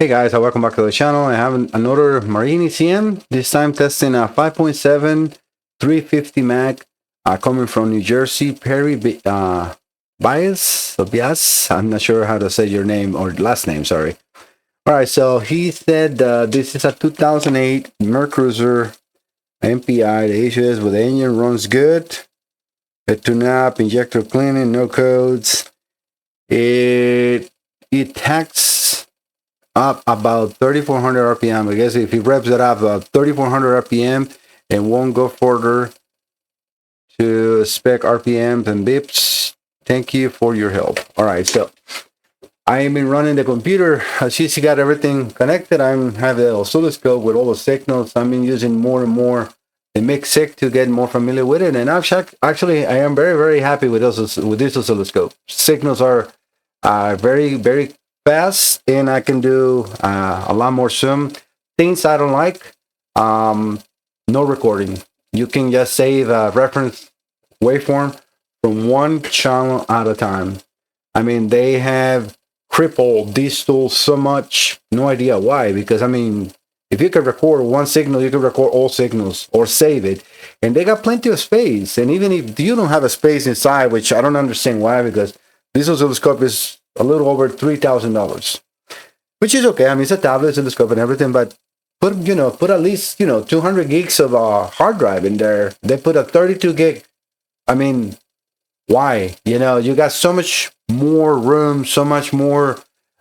Hey guys, welcome back to the channel. I have another Marine ECM, this time testing a 5.7 350 mag coming from New Jersey, Perry Bias. I'm not sure how to say your name or last name, sorry. All right, so he said this is a 2008 Merc Cruiser MPI. The issue is with the engine runs good, the tune-up, injector cleaning, no codes. It tacks up about 3,400 RPM. I guess if he revs it up 3,400 RPM and won't go further to spec RPMs and bips, thank you for your help. All right, so I have been running the computer. Since he got everything connected, I have the oscilloscope with all the signals. I've been using more and more the mix-sig to get more familiar with it. And actually, I am very, very happy with this oscilloscope. Signals are very, very fast, and I can do a lot more zoom. Things I don't like, no recording. You can just save a reference waveform from one channel at a time. I mean, they have crippled these tools so much, no idea why, because I mean, if you can record one signal, you can record all signals or save it, and they got plenty of space. And even if you don't have a space inside, which I don't understand why, because this oscilloscope is a little over $3,000, which is okay. I mean, it's a tablet oscilloscope and everything, but put at least 200 gigs of hard drive in there. They put a 32 gig. I mean, why? You got so much more room, so much more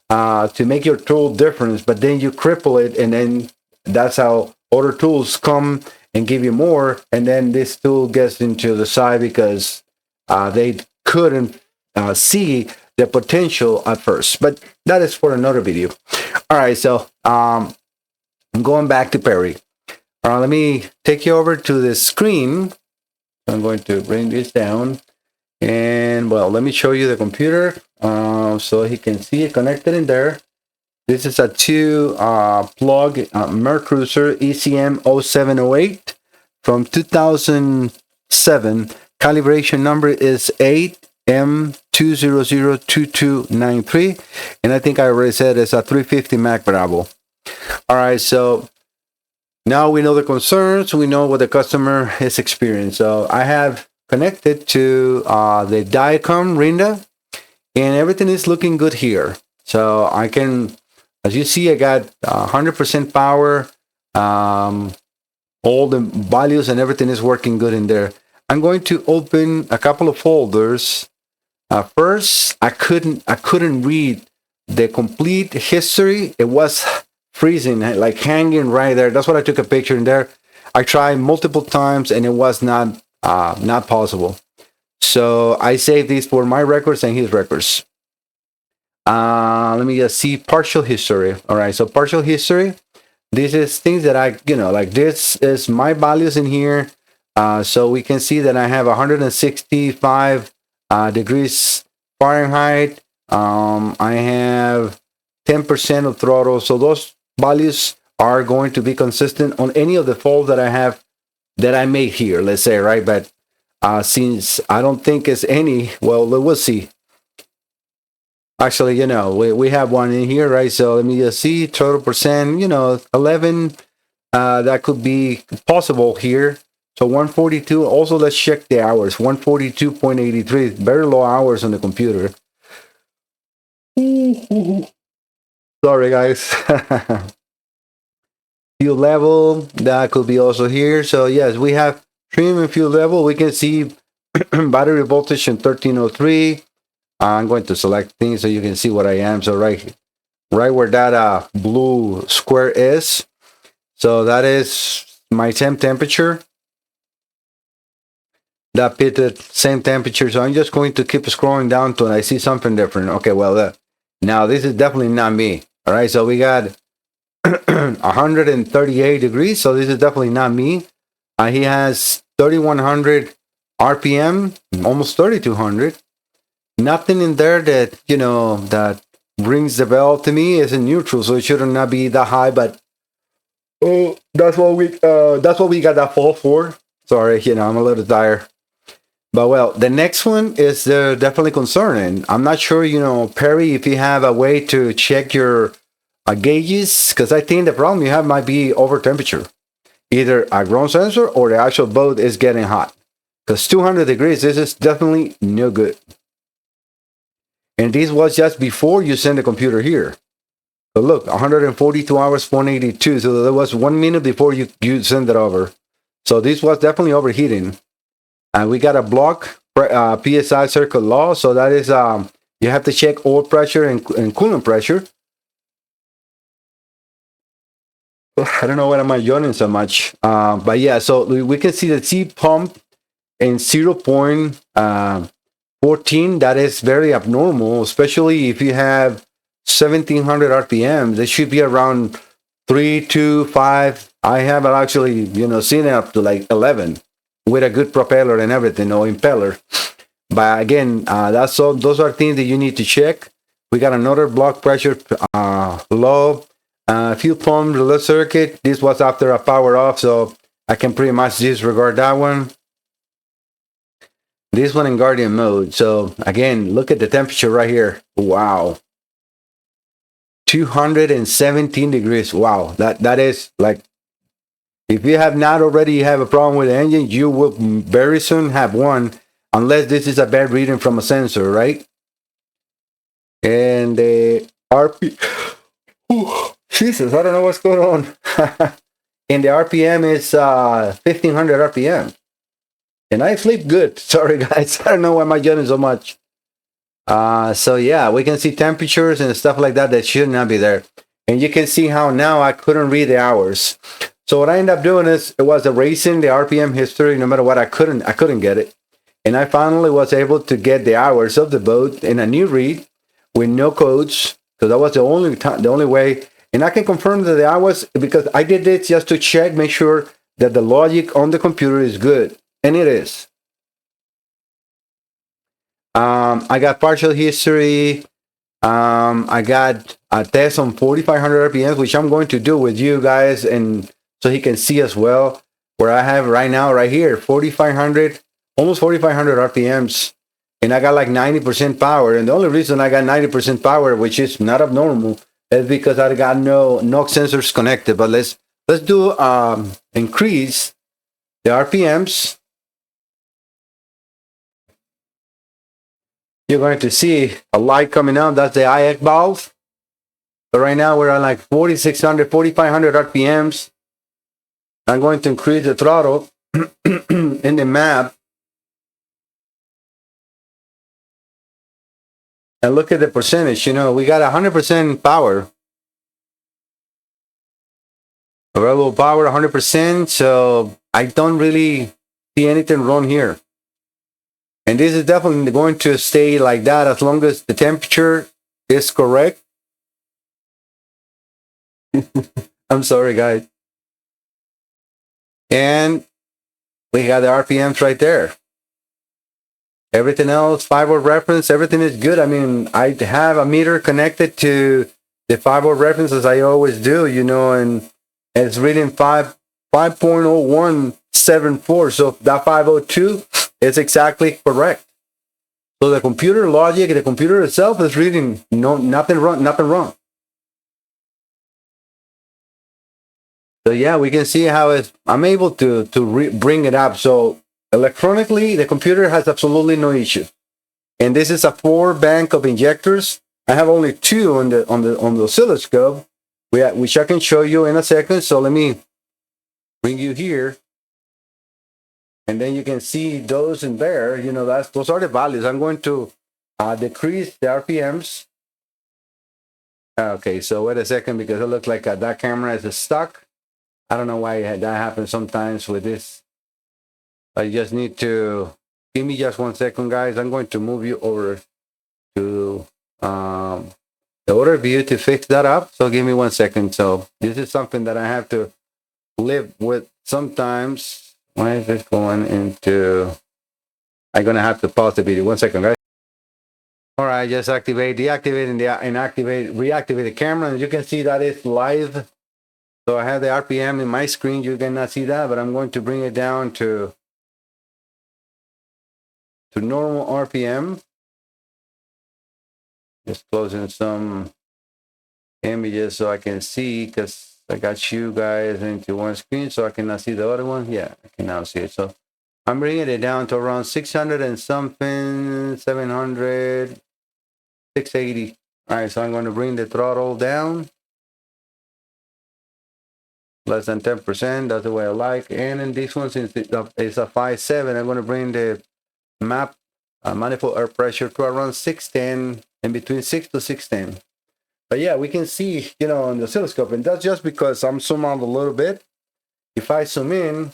to make your tool different, but then you cripple it, and then that's how other tools come and give you more, and then this tool gets into the side because they couldn't see the potential at first. But that is for another video. All right, so I'm going back to Perry. All right, let me take you over to the screen. I'm going to bring this down, and well, let me show you the computer so he can see it connected in there. This is a two plug Merc Cruiser ECM0708 from 2007. Calibration number is 8M2002293, and I think I already said it's a 350 Mac Bravo. All right, so now we know the concerns, we know what the customer is experiencing. So I have connected to the Diacom Rinda, and everything is looking good here. So I can, as you see, I got 100% power. All the values and everything is working good in there. I'm going to open a couple of folders. First, I couldn't read the complete history. It was freezing, like hanging right there. That's what I took a picture in there. I tried multiple times and it was not possible. So I saved these for my records and his records. Let me just see partial history. All right, so partial history. This is things that I, like this is my values in here. So we can see that I have 165 degrees Fahrenheit. I have 10% of throttle. So those values are going to be consistent on any of the folds that I have that I made here, let's say, right? But since I don't think it's any, well, we'll see. Actually, we have one in here, right? So let me just see, total percent, 11. That could be possible here. So 142. Also, let's check the hours. 142.83. Very low hours on the computer. Sorry, guys. Fuel level, that could be also here. So yes, we have trim and fuel level. We can see battery voltage in 1303. I'm going to select things so you can see what I am. So right where that blue square is, so that is my temp temperature. That pitted same temperature. So I'm just going to keep scrolling down till I see something different. Okay, well, now this is definitely not me. All right, so we got 138 degrees. So this is definitely not me. He has 3,100 RPM, almost 3,200. Nothing in there that that rings the bell to me. Is in neutral, so it should not be that high. But that's what we got that fall for. Sorry, I'm a little tired. But well, the next one is definitely concerning. I'm not sure, Perry, if you have a way to check your gauges, because I think the problem you have might be over temperature. Either a ground sensor or the actual boat is getting hot. Because 200 degrees, this is definitely no good. And this was just before you send the computer here. So look, 142 hours, 182. So there was 1 minute before you send it over. So this was definitely overheating. And we got a block PSI circuit law. So that is, you have to check oil pressure and coolant pressure. I don't know why am I yawning so much. But yeah, so we can see the C pump in 0.14. That is very abnormal, especially if you have 1700 RPM. They should be around 3 to 5. I have actually, seen it up to like 11 with a good propeller and everything, or impeller. But again, those are things that you need to check. We got another block pressure low. Fuel pump relay circuit. This was after a power off, so I can pretty much disregard that one. This one in Guardian mode. So again, look at the temperature right here. Wow. 217 degrees. Wow. That is like, if you have not already have a problem with the engine, you will very soon have one, unless this is a bad reading from a sensor, right? And the Jesus, I don't know what's going on. And the RPM is 1500 RPM. And I sleep good. Sorry, guys. I don't know why my yawning so much. So yeah, we can see temperatures and stuff like that should not be there. And you can see how now I couldn't read the hours. So what I ended up doing is, it was erasing the RPM history. No matter what, I couldn't get it. And I finally was able to get the hours of the boat in a new read with no codes, because that was the only way. And I can confirm that the hours, because I did this just to check, make sure that the logic on the computer is good. And it is. I got partial history. I got a test on 4,500 RPMs, which I'm going to do with you guys, and so he can see as well, where I have right now, right here, 4,500, almost 4,500 RPMs, and I got like 90% power. And the only reason I got 90% power, which is not abnormal, is because I got no sensors connected. But let's do increase the RPMs. You're going to see a light coming out. That's the IX valve. So right now we're at like 4,600, 4,500 RPMs. I'm going to increase the throttle in the map. And look at the percentage. We got 100% power. Available power 100%. So I don't really see anything wrong here. And this is definitely going to stay like that as long as the temperature is correct. I'm sorry, guys. And we got the RPMs right there. Everything else, 5-volt reference, everything is good. I mean, I have a meter connected to the 5-volt reference, as I always do, and it's reading 5.0174. So that 502 is exactly correct. So the computer logic, the computer itself is reading nothing wrong. So yeah, we can see how I'm able to bring it up. So electronically, the computer has absolutely no issue. And this is a 4 bank of injectors. I have only 2 on the oscilloscope, which I can show you in a second. So let me bring you here, and then you can see those in there. Those are the values. I'm going to decrease the RPMs. Okay, so wait a second, because it looks like that camera is stuck. I don't know why that happens sometimes with this. I just need to give me just 1 second, guys. I'm going to move you over to the order view to fix that up. So give me 1 second. So this is something that I have to live with sometimes. Why is this going into? I'm gonna have to pause the video. 1 second, guys. All right, just deactivate, and reactivate the camera, and you can see that it's live. So I have the RPM in my screen. You cannot see that, but I'm going to bring it down to normal RPM. Just closing some images so I can see, because I got you guys into one screen, so I cannot see the other one. Yeah, I can now see it. So I'm bringing it down to around 600 and something, 700, 680. All right, so I'm going to bring the throttle down less than 10%. That's the way I like. And in this one, since it's a 5.7, I'm going to bring the map manifold air pressure to around 610, and between 6 to 610. But yeah, we can see, on the oscilloscope, and that's just because I'm zooming out a little bit. If I zoom in,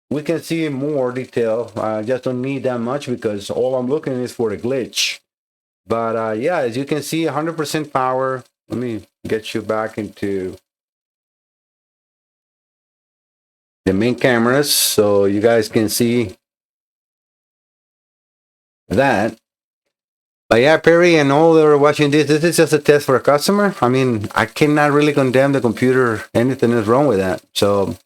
we can see more detail. I just don't need that much because all I'm looking is for the glitch. But yeah, as you can see, 100% power. Let me get you back into the main cameras so you guys can see that. But yeah, Perry and all that are watching this is just a test for a customer. I mean, I cannot really condemn the computer. Anything is wrong with that. So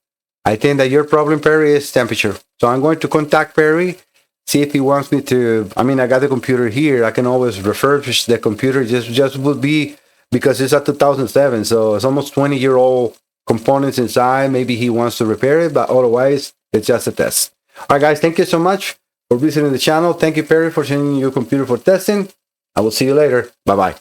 I think that your problem, Perry, is temperature. So I'm going to contact Perry, see if he wants me to. I mean, I got the computer here. I can always refurbish the computer. Just would be because it's a 2007, so it's almost 20-year-old components inside. Maybe he wants to repair it, but otherwise, it's just a test. All right, guys, thank you so much for visiting the channel. Thank you, Perry, for sending your computer for testing. I will see you later. Bye-bye.